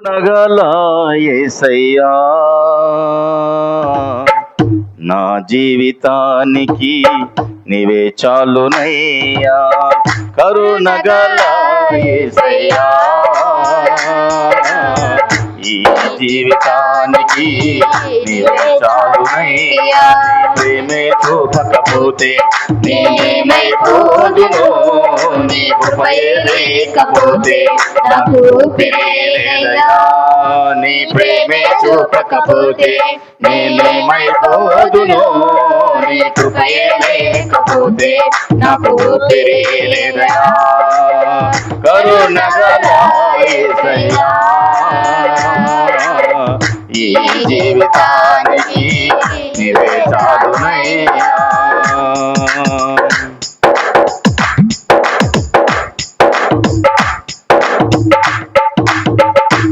నగల యేసయ్యా నా జీవితానికి నీవే చాలునయ్యా కరుణగల యేసయ్యా ఈ జీవితానికి నీవే చాలునయ్యా ప్రేమే చూపకపోతే నేనేమైపోదును నీ కృపయే లేకపోతే నాకు ఊపిరేలేదయ్యా నీ ప్రేమే చూపకపోతే నేనేమైపోదును నీ కృపయే లేకపోతే నాకు ఊపిరేలేదయ్యా కరుణగల యేసయ్యా ఈ జీవితానికి నీవే చాలునయ్యా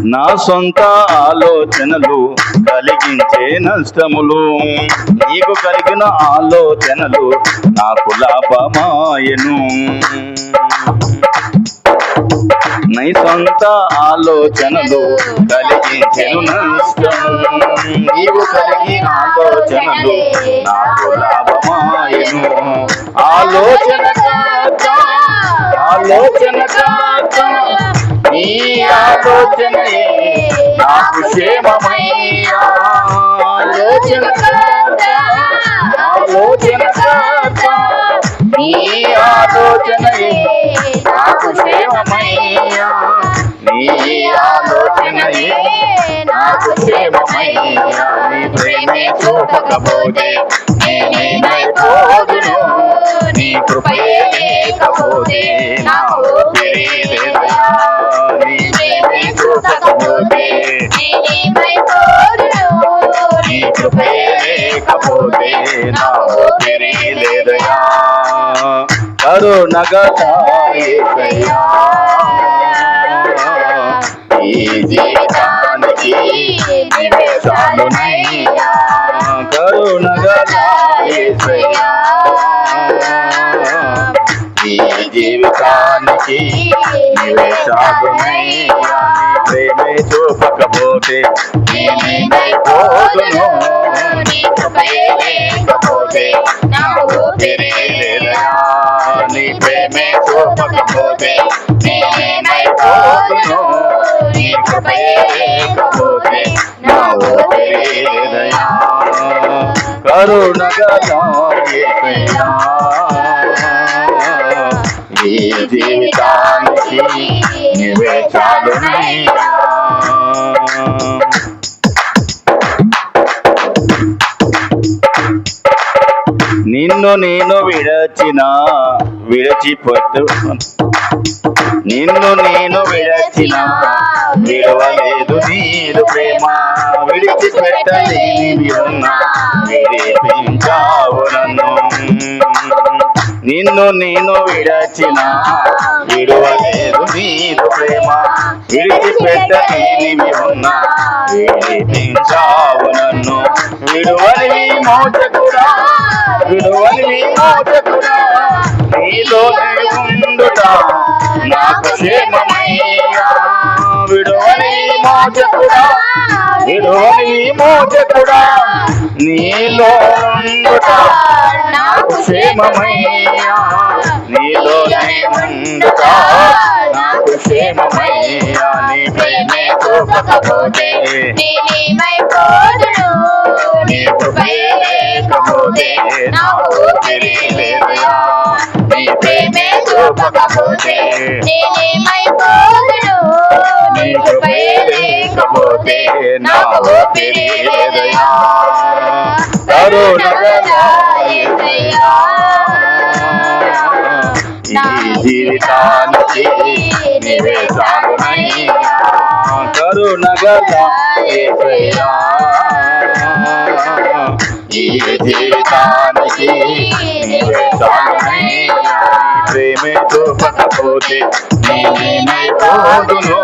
నా సొంత ఆలోచనలు కలిగించే నష్టములు నీకు కలిగిన ఆలోచనలు నాకు లాభమాయను నీ సొంత ఆలోచనలు కలిగించెను నష్టము నీవు కలిగిన ఆలోచనలు నాకు లాభమాయను ఆలోచన నీ ఆలోచనయే నాకు క్షేమమయ్యా ఆలోచన నీ ఆలోచనయే నాకు క్షేమమయ్యా నీ ఆలోచనయే నాకు క్షేమమయ్యా నీ ప్రేమే చూపకపోతే నేనేమైపోదును నీ కృపయే లేకపోతే నాకు ఊపిరేలేదయ్యా నీ ప్రేమే చూపకపోతే నేనేమైపోదును నీ కృపయే లేకపోతే నాకు ఊపిరేలేదయ్యా కరుణగల యేసయ్యా ఈ జీవితానికి నీవే చాలునయ్యా కరుణగల యేసయ్యా ఈ జీవితానికి నీవే చాలునయ్యా ప్రేమే చూపకపోతే నేనేమైపోదును నీ కృపయే లేకపోతే నాకు ఊపిరేలేదయ్యా నీ ప్రేమే చూపకపోతే నేనేమైపోదును నీ కృపయే లేకపోతే నా ఊపిరేలేదయ్యా కరుణగల యేసయ్యా ఈ జీవితానికి నీవే చాలునయ్యా నిన్ను నేను విడవలేదు నీరు ప్రేమ విడిచిపెట్టలేనివి ఉన్నా విడిపించావు నన్ను నిన్ను నేను విడవలేదు నీరు ప్రేమ విడిచిపెట్టలేనివి ఉన్నా విడిపించావు నన్ను విడువనివి మోచకుడా నీలోనే ఉండుట నాకు క్షేమమయ్యా విడువని మోచకుడా నీలో ఉండుట నాకు క్షేమమయ్యా నీలోనే ఉండుట నాకు క్షేమమయ్యా నీ ప్రేమే చూపకపోతే నేనేమైపోదును నీ కృపయే లేకపోతే నాకు ఊపిరేలేదయ్యా నీ ప్రేమే చూపకపోతే నేనేమైపోదును నీ కృపయే లేకపోతే నాకు ఊపిరేలేదయ్యా కరుణగల యేసయ్యా ఈ జీవితానికి నీవే చాలునయ్యా కరుణగల యేసయ్యా ఈ జీవితానికి నీవే చాలునయ్యా ప్రేమే చూపకపోతే నేనేమైపోదును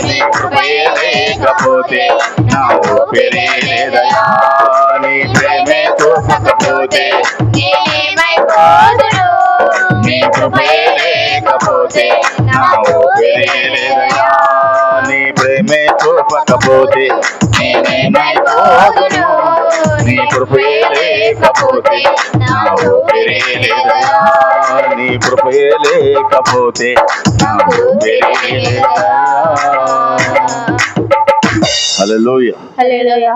నీ కృపయే లేకపోతే నా ఊపిరేలేదయ్యా నీ ప్రేమే చూపకపోతే నేనేమైపోదును నీ కృపయే లేకపోతే నా ఊపిరేలేదయ్యా నీ ప్రేమే చూపకపోతే నేనేమైపోదును. నీ కృపే లేకపోతే నా ఊపిరే లేదయా. నీ కృపే లేకపోతే నా ఊపిరే లేదయా. హల్లెలూయా. హల్లెలూయా.